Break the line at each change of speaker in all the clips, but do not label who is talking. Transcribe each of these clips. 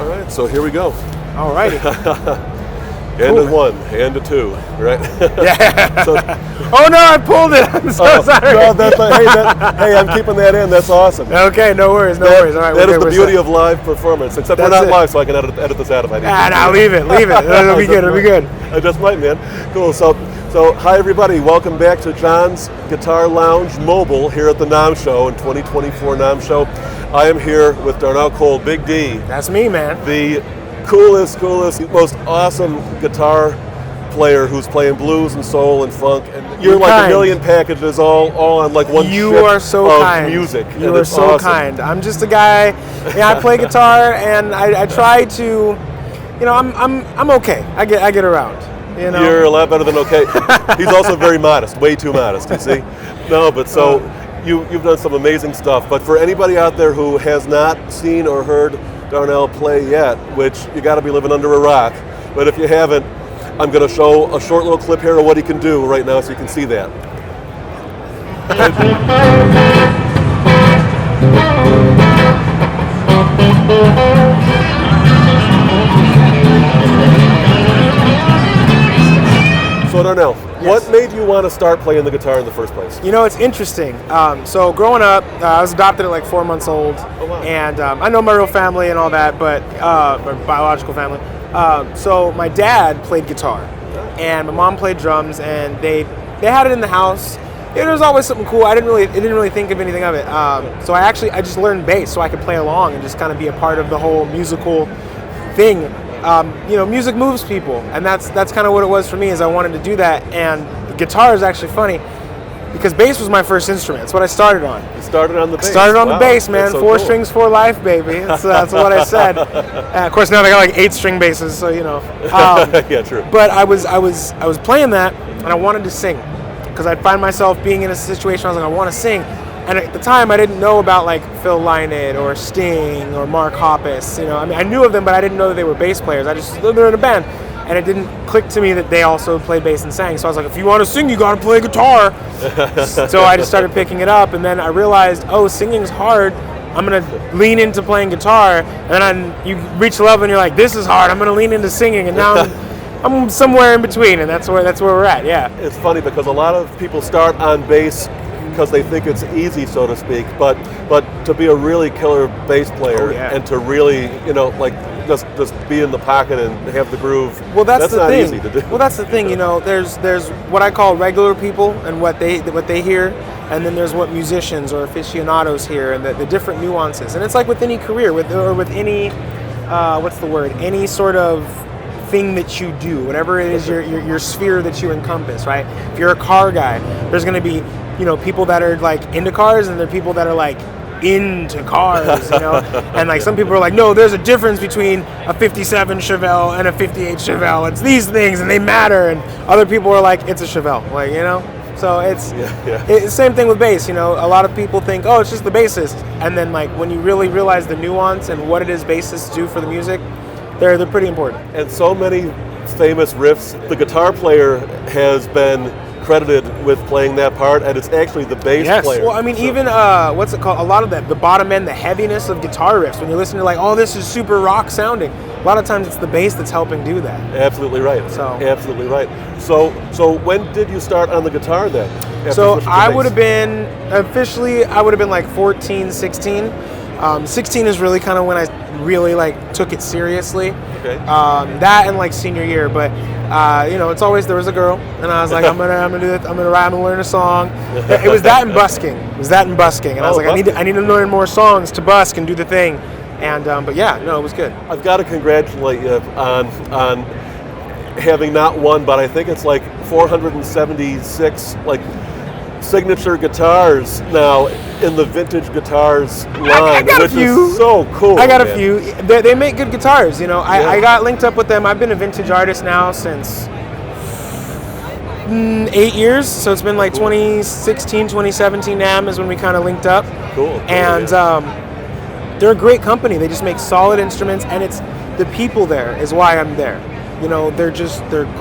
All right, so here we go.
All righty.
And to one, and to two, right?
Yeah.
So,
oh no, I pulled it. I'm so sorry.
No, hey, I'm keeping that in. That's awesome.
Okay, no worries. All right,
that is the beauty of live performance. Except we're not live, so I can edit this out if I need to.
Nah, leave it. It'll be good. It'll be good.
I just might, man. Cool. So hi everybody. Welcome back to John's Guitar Lounge Mobile here at the NAMM Show in 2024 NAMM Show. I am here with Darnell Cole, Big D.
That's me, man.
The coolest, most awesome guitar player who's playing blues and soul and funk, and you're like kind. A million packages all on like one
you
ship
are so
of
kind.
Music.
You are so
awesome.
kind. I'm just a guy. Yeah, I play guitar and I try to, you know, I'm okay. I get around. You know?
You're a lot better than okay. He's also very modest, way too modest. You see? No, but so you've done some amazing stuff. But for anybody out there who has not seen or heard Darnell play yet, which you got to be living under a rock, but if you haven't, I'm going to show a short little clip here of what he can do right now so you can see that. So Darnell, what made you want to start playing the guitar in the first place?
You know, it's interesting. So growing up, I was adopted at like 4 months old, and I know my real family and all that, but my biological family. So my dad played guitar, and my mom played drums, and they had it in the house. It was always something cool. I didn't really think of anything of it. So I just learned bass so I could play along and just kind of be a part of the whole musical thing. You know, music moves people, and that's kind of what it was for me. Is I wanted to do that, and the guitar is actually funny because bass was my first instrument. That's what I started on.
You started on the bass.
Started on the bass, man.
So
4
cool.
strings for life, baby. That's what I said. Of course, now they got like 8 string basses, so you know.
Yeah, true.
But I was playing that, and I wanted to sing because I'd find myself being in a situation where I was like, I want to sing. And at the time, I didn't know about like Phil Lynott or Sting or Mark Hoppus. You know, I mean, I knew of them, but I didn't know that they were bass players. I just they're in a band, and it didn't click to me that they also played bass and sang. So I was like, if you want to sing, you got to play guitar. So I just started picking it up, and then I realized, oh, singing's hard. I'm gonna lean into playing guitar, and then you reach a level, and you're like, this is hard. I'm gonna lean into singing, and now I'm somewhere in between, and that's where we're at. Yeah.
It's funny because a lot of people start on bass because they think it's easy, so to speak, but to be a really killer bass player and to really, you know, like just be in the pocket and have the groove.
Well, that's the
not
thing.
Easy to do.
Well, that's the thing. You know, there's what I call regular people and what they hear, and then there's what musicians or aficionados hear, and the different nuances. And it's like with any career, with any any sort of thing that you do, whatever it is, your sphere that you encompass, right? If you're a car guy, there's going to be, you know, people that are like into cars, and there are people that are like into cars, you know. And like some people are like, no, there's a difference between a 57 Chevelle and a 58 Chevelle. It's these things, and they matter. And other people are like, it's a Chevelle, like, you know. So it's the same thing with bass. You know, a lot of people think, oh, it's just the bassist, and then like when you really realize the nuance and what it is bassists do for the music, they're pretty important.
And so many famous riffs, the guitar player has been credited with playing that part, and it's actually the bass player.
Well, I mean, even what's it called? A lot of the bottom end, the heaviness of guitar riffs. When you listen to like, oh, this is super rock sounding. A lot of times it's the bass that's helping do that.
Absolutely right.
So
absolutely right. So when did you start on the guitar then?
So I would have been like 14, 16. 16 is really kind of when I really like took it seriously.
Okay.
That and like senior year, but you know, it's always there was a girl, and I was like, I'm gonna do it. I'm gonna learn a song. It was that and busking. And I was like, I need to learn more songs to busk and do the thing. And but yeah, no, it was good.
I've got to congratulate you on having not one, but I think it's like 476 like signature guitars now in the vintage guitars line, which is so cool.
I got a few. They make good guitars, you know. I got linked up with them. I've been a vintage artist now since 8 years, so it's been like 2016, 2017 NAMM is when we kind of linked up.
Cool.
And they're a great company. They just make solid instruments, and it's the people there is why I'm there. You know, they're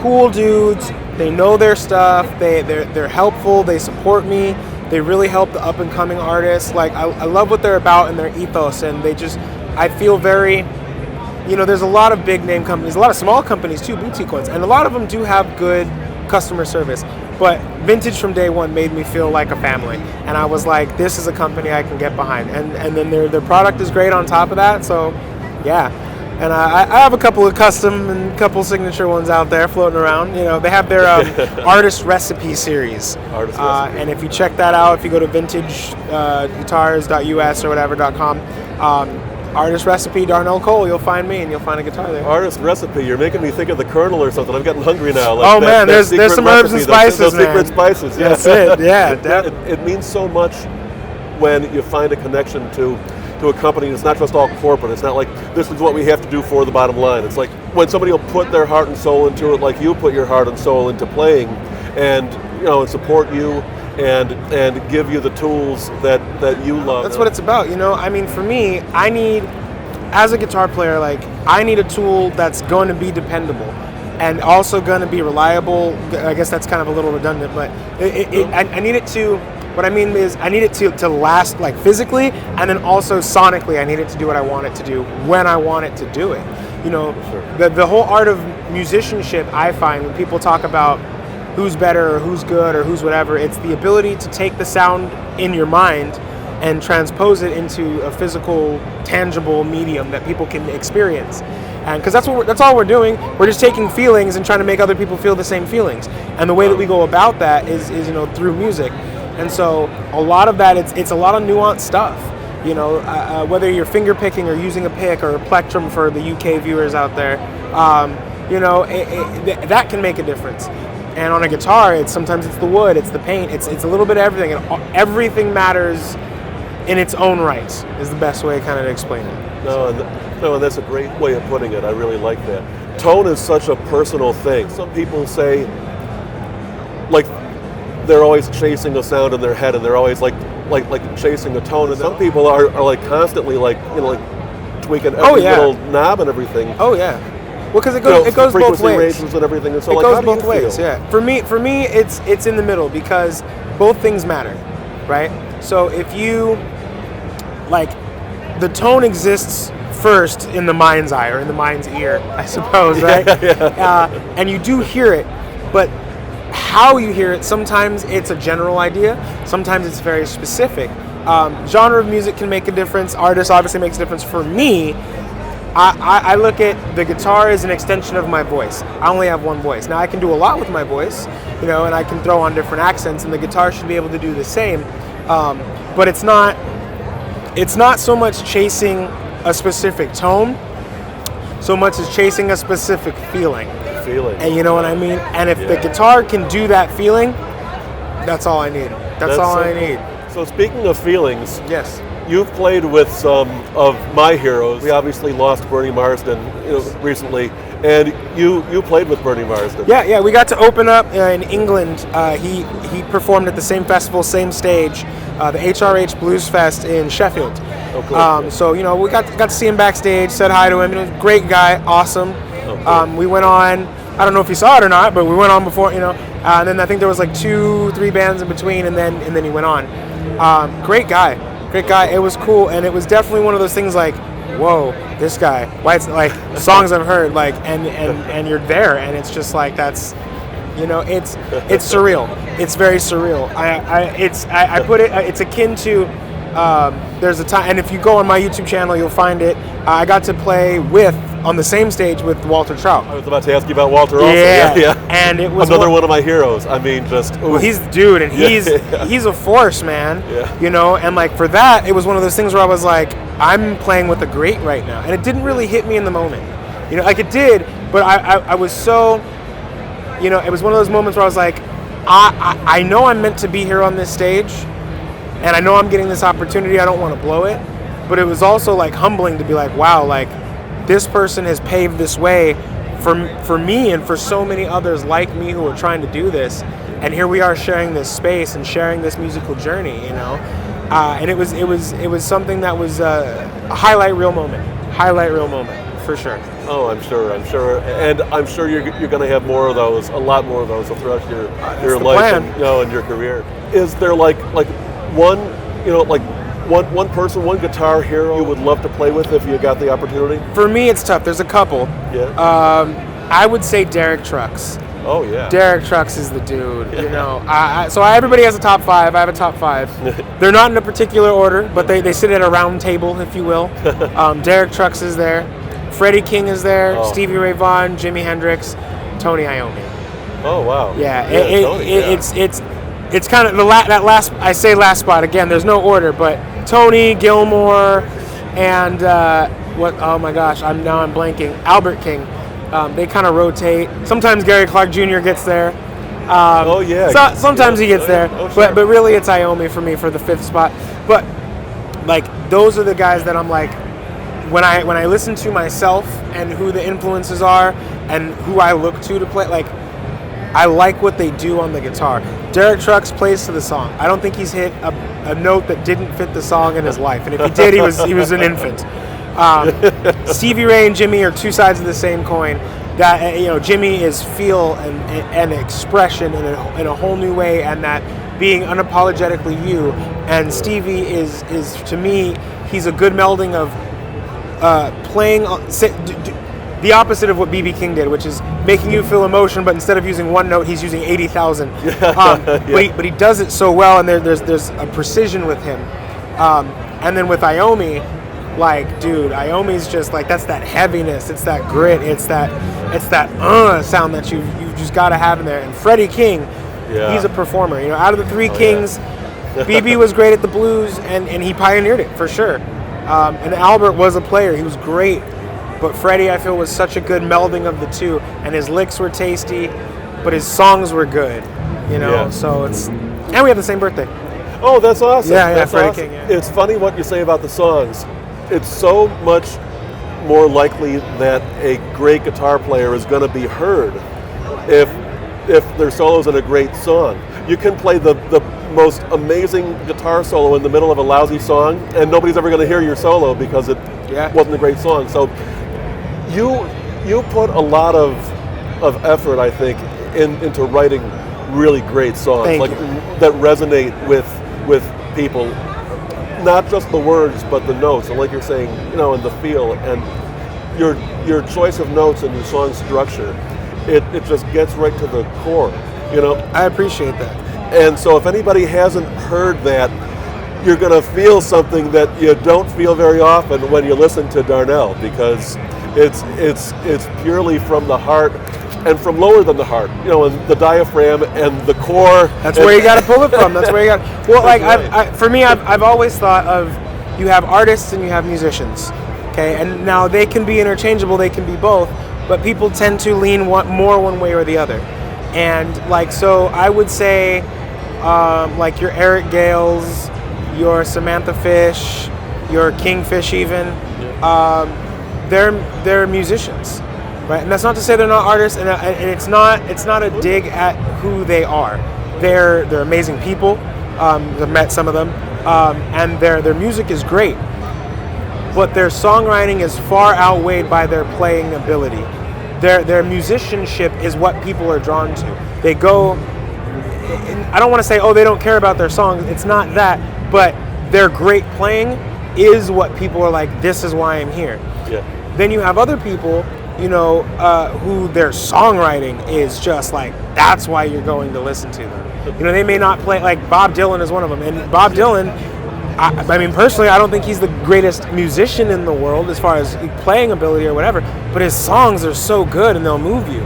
cool dudes. They know their stuff. They're helpful. They support me. They really help the up and coming artists. Like I love what they're about and their ethos, and I feel very there's a lot of big name companies, a lot of small companies too, boutique ones, and a lot of them do have good customer service. But Vintage from day one made me feel like a family, and I was like, this is a company I can get behind, and then their product is great on top of that. So, yeah. And I have a couple of custom and a couple signature ones out there floating around. They have their Artist Recipe series.
Artist Recipe.
And if you check that out, if you go to vintageguitars.us or whatever.com, Artist Recipe, Darnell Cole, you'll find me and you'll find a guitar there.
Artist Recipe, you're making me think of the Colonel or something. I'm getting hungry now.
Like man, there's some herbs and spices,
those secret spices. Yeah.
That's it, yeah.
It means so much when you find a connection to a company that's not just all corporate. It's not like this is what we have to do for the bottom line. It's like when somebody will put their heart and soul into it, like you put your heart and soul into playing, and and support you and give you the tools that you love.
That's what it's about. I mean, for me, as a guitar player, I need a tool that's going to be dependable and also going to be reliable. I guess that's kind of a little redundant, but I need it to. What I mean is I need it to last physically, and then also sonically I need it to do what I want it to do when I want it to do it. Sure. The whole art of musicianship, I find when people talk about who's better or who's good or who's whatever, it's the ability to take the sound in your mind and transpose it into a physical, tangible medium that people can experience. And because that's all we're doing. We're just taking feelings and trying to make other people feel the same feelings. And the way that we go about that is through music. And so a lot of that, it's a lot of nuanced stuff. Whether you're finger picking or using a pick or a plectrum for the UK viewers out there, that can make a difference. And on a guitar, sometimes it's the wood, it's the paint, it's a little bit of everything. And everything matters in its own right is the best way kind of to explain it.
No, and that's a great way of putting it. I really like that. Tone is such a personal thing. Some people say, they're always chasing a sound in their head, and they're always like chasing a tone. And some people are constantly tweaking every little knob and everything.
Oh yeah. Well, because it goes both ways.
Ranges and everything. And so
it goes both ways. Yeah. For me, it's in the middle because both things matter, right? So if you the tone exists first in the mind's eye or in the mind's ear, I suppose, right? Yeah. And you do hear it, but how you hear it, sometimes it's a general idea, sometimes it's very specific. Genre of music can make a difference. Artist obviously makes a difference. For me, I look at the guitar as an extension of my voice. I only have one voice. Now I can do a lot with my voice, and I can throw on different accents, and the guitar should be able to do the same. But it's not so much chasing a specific tone, so much as chasing a specific feeling. And you know what I mean? And if the guitar can do that feeling, that's all I need. That's all I need.
So speaking of feelings,
yes,
you've played with some of my heroes. We obviously lost Bernie Marsden recently, and you played with Bernie Marsden.
Yeah, we got to open up in England. He performed at the same festival, same stage, the HRH Blues Fest in Sheffield.
Oh, cool.
So we got to see him backstage, said hi to him. Great guy, awesome. Okay. We went on, I don't know if you saw it or not, but we went on before, and then I think there was 2-3 bands in between, and then he went on. Great guy. It was cool, and it was definitely one of those things whoa, this guy. Why it's songs I've heard, and you're there, and it's just that's, it's surreal. It's very surreal. I put it, it's akin to, there's a time, and if you go on my YouTube channel, you'll find it. I got to play on the same stage with Walter Trout.
I was about to ask you about Walter also.
Yeah. And it was
another one of my heroes. I mean, just
well, he's the dude, and he's a force, man.
Yeah.
And for that, it was one of those things where I was I'm playing with a great right now, and it didn't really hit me in the moment. It did, but I was so, it was one of those moments where I was I know I'm meant to be here on this stage, and I know I'm getting this opportunity. I don't want to blow it, but it was also humbling to be wow, this person has paved this way for me and for so many others like me who are trying to do this, and here we are sharing this space and sharing this musical journey, and it was something that was a highlight reel moment for sure.
Oh, I'm sure, and I'm sure you're going to have more of those, a lot more of those throughout your life and your career. Is there one one person, one guitar hero you would love to play with if you got the opportunity?
For me, it's tough. There's a couple.
Yeah.
I would say Derek Trucks.
Oh yeah.
Derek Trucks is the dude. You know. Everybody has a top 5. I have a top 5. They're not in a particular order, but they sit at a round table, if you will. Derek Trucks is there. Freddie King is there.
Oh.
Stevie Ray Vaughan, Jimi Hendrix, Tony Iommi.
Oh wow.
Yeah.
Tony,
It's kind of that last. I say last spot again. There's no order, but Tony, Gilmore, and what? Oh my gosh, I'm blanking. Albert King. They kind of rotate. Sometimes Gary Clark Jr. gets there.
Oh yeah.
Sometimes he gets there,
Oh, sure.
but really it's Iommi for me for the 5th spot. But like those are the guys that I'm like when I listen to myself and who the influences are and who I look to play. Like I like what they do on the guitar. Derek Trucks plays to the song. I don't think he's hit a note that didn't fit the song in his life, and if he did, he was an infant. Stevie Ray and Jimmy are two sides of the same coin. That Jimmy is feel and expression in a whole new way, and that being unapologetically you. And Stevie is to me, he's a good melding of playing the opposite of what B.B. King did, which is making you feel emotion, but instead of using one note, he's using 80,000. But he does it so well, and there's a precision with him. And then with Iommi, like, dude, Iommi's just like, that's that heaviness, it's that grit, it's that sound that you just got to have in there. And Freddie King, he's a performer. Out of the 3 Kings, BB was great at the blues, and he pioneered it for sure. And Albert was a player; he was great. But Freddie, I feel, was such a good melding of the two, and his licks were tasty, but his songs were good. So it's, and we have the same birthday.
Oh, that's awesome.
Yeah,
that's
Freddie
awesome.
King. Yeah.
It's funny what you say about the songs. It's so much more likely that a great guitar player is going to be heard if their solo's in a great song. You can play the most amazing guitar solo in the middle of a lousy song, and nobody's ever going to hear your solo because it wasn't a great song. So you put a lot of effort, I think, into writing really great songs that resonate with people. Not just the words, but the notes, and like you're saying, and the feel, and your choice of notes and your song structure, it just gets right to the core,
I appreciate that.
And so if anybody hasn't heard that, you're going to feel something that you don't feel very often when you listen to Darnell, because it's purely from the heart and from lower than the heart, and the diaphragm and the core.
That's where you got to pull it from. That's where you got. Well, like for me, I've always thought of, you have artists and you have musicians, okay, and now they can be interchangeable. They can be both, but people tend to lean more one way or the other. And like, so I would say, like your Eric Gales, your Samantha Fish, your Kingfish, even, they're musicians. Right, and that's not to say they're not artists, and it's not a dig at who they are. They're amazing people. I've met some of them, and their music is great. But their songwriting is far outweighed by their playing ability. Their musicianship is what people are drawn to. They go. I don't want to say, they don't care about their songs. It's not that, but their great playing is what people are like, this is why I'm here.
Yeah.
Then you have other people, who their songwriting is just like, that's why you're going to listen to them. They may not play, like Bob Dylan is one of them. And Bob Dylan, I mean, personally, I don't think he's the greatest musician in the world as far as playing ability or whatever, but his songs are so good and they'll move you.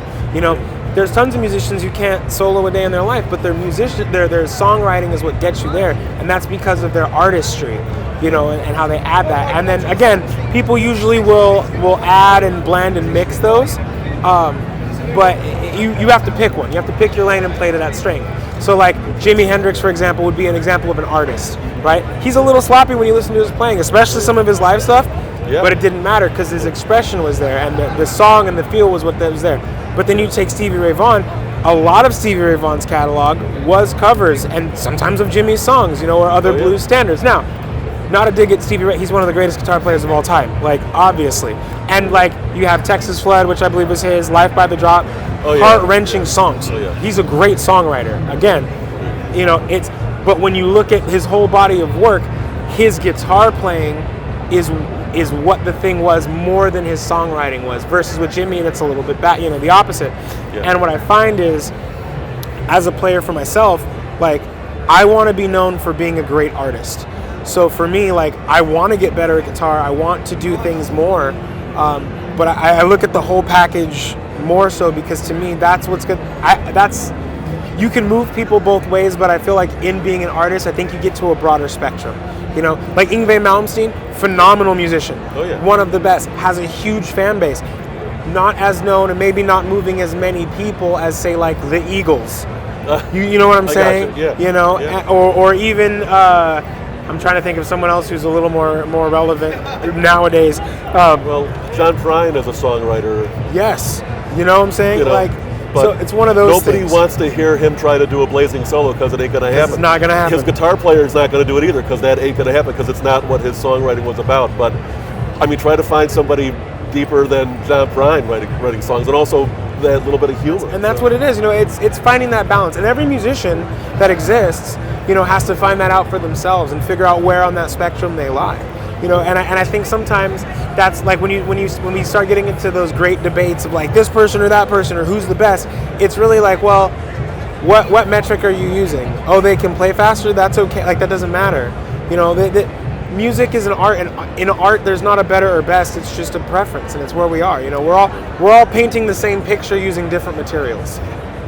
There's tons of musicians who can't solo a day in their life, but their songwriting is what gets you there, and that's because of their artistry, and how they add that. And then again, people usually will add and blend and mix those, but you have to pick one. You have to pick your lane and play to that strength. So like Jimi Hendrix, for example, would be an example of an artist, right? He's a little sloppy when you listen to his playing, especially some of his live stuff, but it didn't matter because his expression was there, and the song and the feel was what was there. But then you take Stevie Ray Vaughan, a lot of Stevie Ray Vaughan's catalog was covers, and sometimes of Jimmy's songs, or other blues standards. Now, not a dig at Stevie Ray, he's one of the greatest guitar players of all time, like, obviously. And, like, you have Texas Flood, which I believe was his, Life by the Drop, heart-wrenching songs. He's a great songwriter. Again, but when you look at his whole body of work, his guitar playing is what the thing was more than his songwriting was. Versus with Jimmy, it's a little bit the opposite.
Yeah.
And what I find is, as a player for myself, like, I want to be known for being a great artist. So for me, like, I want to get better at guitar. I want to do things more. But I look at the whole package more so, because to me, that's what's good. You can move people both ways, but I feel like in being an artist, I think you get to a broader spectrum. You know, like Yngwie Malmsteen, phenomenal musician.
Oh, yeah.
One of the best, has a huge fan base. Not as known, and maybe not moving as many people as, say, like the Eagles. You know what I'm saying?
Gotcha. Yeah.
You know,
yeah.
or even I'm trying to think of someone else who's a little more relevant nowadays.
Well, John Prine is a songwriter.
Yes, you know what I'm saying?
You know,
like,
but
so it's one of those
nobody
things.
wants to hear him try to do a blazing solo, because it ain't going to happen.
It's not going to happen.
His guitar player is not going to do it either, because that ain't going to happen, because it's not what his songwriting was about. But I mean, try to find somebody deeper than John Prine writing songs, and also that little bit of humor.
And that's what it is. You know, it's finding that balance. And every musician that exists, you know, has to find that out for themselves and figure out where on that spectrum they lie. You know, and I think sometimes that's like when we start getting into those great debates of like this person or that person or who's the best, it's really like, well, what metric are you using? Oh, they can play faster? That's okay. Like, that doesn't matter. You know, music is an art, and in art there's not a better or best. It's just a preference, and it's where we are. You know, we're all painting the same picture using different materials.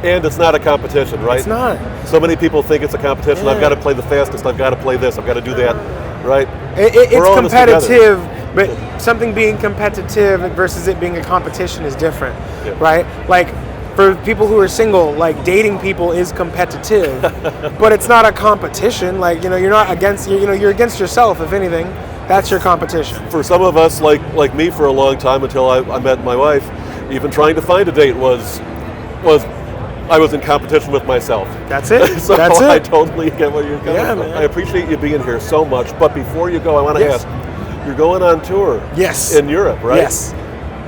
And it's not a competition, right?
It's not.
So many people think it's a competition.
Yeah.
I've got to play the fastest. I've got to play this. I've got to do that, right?
It's
all in this together.
competitive, but something being competitive versus it being a competition is different,
Yeah.
right? Like, for people who are single, like, dating people is competitive, but it's not a competition. Like, you know, you're not against, you know, you're against yourself, if anything. That's your competition.
For some of us, like me, for a long time, until I met my wife, even trying to find a date was I was in competition with myself.
That's it.
So
That's
I
it.
totally get where you're coming
Yeah,
from.
man.
I appreciate you being here so much. But before you go, I want to
Yes.
ask, you're going on tour
Yes.
in Europe, right?
Yes.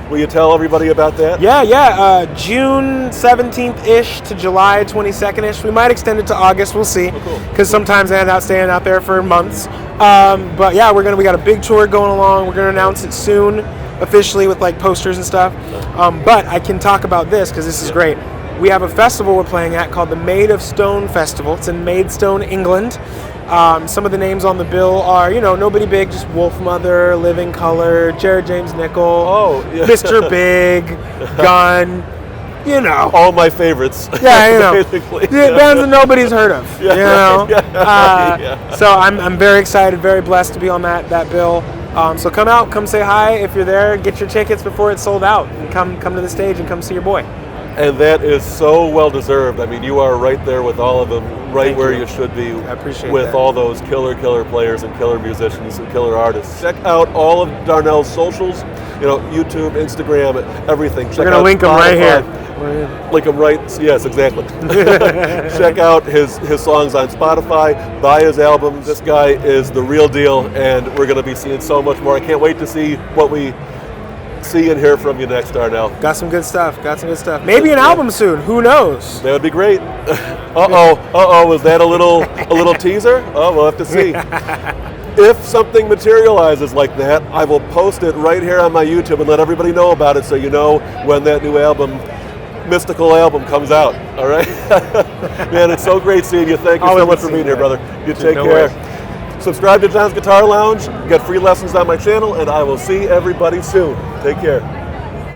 Will you tell everybody about that?
Yeah. June 17th-ish to July 22nd-ish. We might extend it to August. We'll see.
cool.
Because sometimes I end up staying out there for months. But yeah, we got a big tour going along. We're going to announce it soon, officially, with like posters and stuff. But I can talk about this because this is great. We have a festival we're playing at called the Made of Stone Festival. It's in Maidstone, England. Some of the names on the bill are, you know, nobody big, just Wolfmother, Living Colour, Jared James Nichol,
Oh, yeah.
Mr. Big, Gun, you know.
All my favorites.
Yeah, you know.
Basically.
Yeah, bands that nobody's heard of, you know.
Yeah.
So I'm very excited, very blessed to be on that bill. So come out, come say hi. If you're there, get your tickets before it's sold out, and come to the stage and come see your boy.
And that is so well deserved. I mean, you are right there with all of them, right
Thank
where
you.
you should be.
I appreciate
with
that.
all those killer players and killer musicians and killer artists. Check out all of Darnell's socials, you know, YouTube, Instagram, everything.
We're gonna link them right here.
Link them right. Yes, exactly. Check out his songs on Spotify. Buy his album. This guy is the real deal, and we're going to be seeing so much more. I can't wait to see what we see and hear from you next, Darnell.
Got some good stuff. Maybe an album soon. Who knows?
That would be great. Was that a little teaser? Oh, we'll have to see. If something materializes like that, I will post it right here on my YouTube and let everybody know about it, so you know when that new mystical album comes out. All right? Man, it's so great seeing you. Thank you so much for being here, brother. You take care. Subscribe to John's Guitar Lounge, get free lessons on my channel, and I will see everybody soon. Take care.